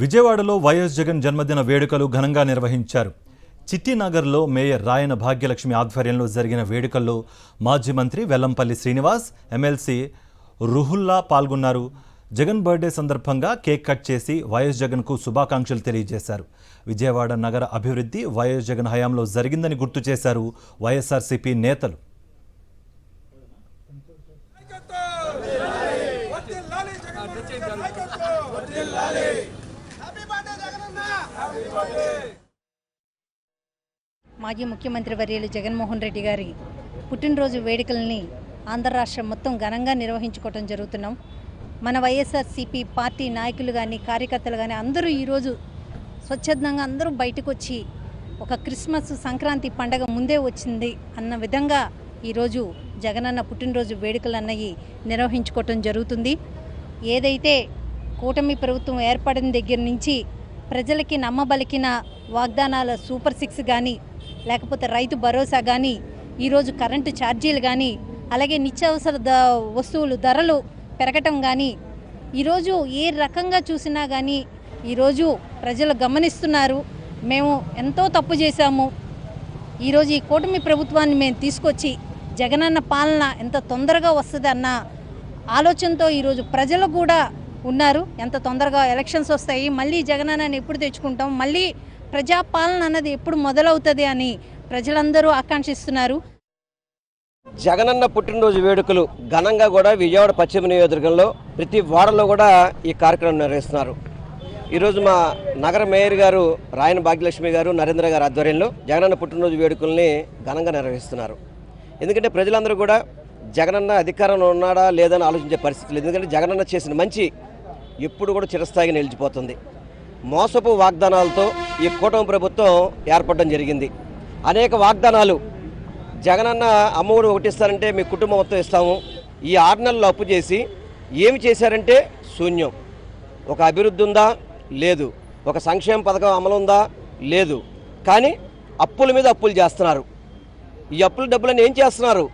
విజయవాడలో వైఎస్ జగన్ జన్మదిన వేడుకలు ఘనంగా నిర్వహించారు. చిట్టినగర్లో మేయర్ రాయన భాగ్యలక్ష్మి ఆధ్వర్యంలో జరిగిన వేడుకల్లో మాజీ మంత్రి వెల్లంపల్లి శ్రీనివాస్, ఎమ్మెల్సీ రుహుల్లా పాల్గొన్నారు. జగన్ బర్త్డే సందర్భంగా కేక్ కట్ చేసి వైఎస్ జగన్కు శుభాకాంక్షలు తెలియజేశారు. విజయవాడ నగర అభివృద్ధి వైఎస్ జగన్ హయాంలో జరిగిందని గుర్తు చేశారు వైఎస్ఆర్సీపీ నేతలు. మాజీ ముఖ్యమంత్రి వర్యులు జగన్మోహన్ రెడ్డి గారి పుట్టినరోజు వేడుకల్ని ఆంధ్ర రాష్ట్రం మొత్తం ఘనంగా నిర్వహించుకోవడం జరుగుతున్నాం. మన వైఎస్ఆర్సీపీ పార్టీ నాయకులు కానీ కార్యకర్తలు కానీ అందరూ ఈరోజు స్వచ్ఛందంగా అందరూ బయటకు వచ్చి ఒక క్రిస్మస్ సంక్రాంతి పండగ ముందే వచ్చింది అన్న విధంగా ఈరోజు జగనన్న పుట్టినరోజు వేడుకలు అన్నవి నిర్వహించుకోవటం జరుగుతుంది. ఏదైతే కూటమి ప్రభుత్వం ఏర్పడిన దగ్గర నుంచి ప్రజలకి నమ్మబలికిన వాగ్దానాల సూపర్ 6 కానీ, లేకపోతే రైతు భరోసా కానీ, ఈరోజు కరెంటు ఛార్జీలు కానీ, అలాగే నిత్యావసర వస్తువులు ధరలు పెరగటం కానీ, ఈరోజు ఏ రకంగా చూసినా కానీ ఈరోజు ప్రజలు గమనిస్తున్నారు. మేము ఎంతో తప్పు చేశాము. ఈరోజు ఈ కూటమి ప్రభుత్వాన్ని మేము తీసుకొచ్చి జగనన్న పాలన ఎంత తొందరగా వస్తుంది అన్న ఆలోచనతో ఈరోజు ప్రజలు కూడా ఉన్నారు. ఎంత తొందరగా ఎలక్షన్స్ వస్తాయి, మళ్ళీ జగనన్నని ఎప్పుడు తెచ్చుకుంటాం, మళ్ళీ ప్రజాపాలన అన్నది ఎప్పుడు మొదలవుతుంది అని ప్రజలందరూ ఆకాంక్షిస్తున్నారు. జగనన్న పుట్టినరోజు వేడుకలు ఘనంగా కూడా విజయవాడ పశ్చిమ నియోజకవర్గంలో ప్రతి వాడలో కూడా ఈ కార్యక్రమం నిర్వహిస్తున్నారు. ఈరోజు మా నగర మేయర్ గారు రాయన భాగ్యలక్ష్మి గారు, నరేంద్ర గారు ఆధ్వర్యంలో జగనన్న పుట్టినరోజు వేడుకల్ని ఘనంగా నిర్వహిస్తున్నారు. ఎందుకంటే ప్రజలందరూ కూడా జగనన్న అధికారంలో ఉన్నాడా లేదని ఆలోచించే పరిస్థితి లేదు. ఎందుకంటే జగనన్న చేసిన మంచి ఎప్పుడు కూడా చిరస్థాయిగా నిలిచిపోతుంది. మోసపు వాగ్దానాలతో ఈ కూటమి ప్రభుత్వం ఏర్పడడం జరిగింది. అనేక వాగ్దానాలు, జగనన్న అమ్మఒడి ఒకటిస్తారంటే మీ కుటుంబం మొత్తం ఇస్తాము, ఈ 6 నెలలు అప్పు చేసి ఏమి చేశారంటే శూన్యం. ఒక అభివృద్ధి ఉందా? లేదు. ఒక సంక్షేమ పథకం అమలు ఉందా? లేదు. కానీ అప్పుల మీద అప్పులు చేస్తున్నారు. ఈ అప్పుల డబ్బులను ఏం చేస్తున్నారు?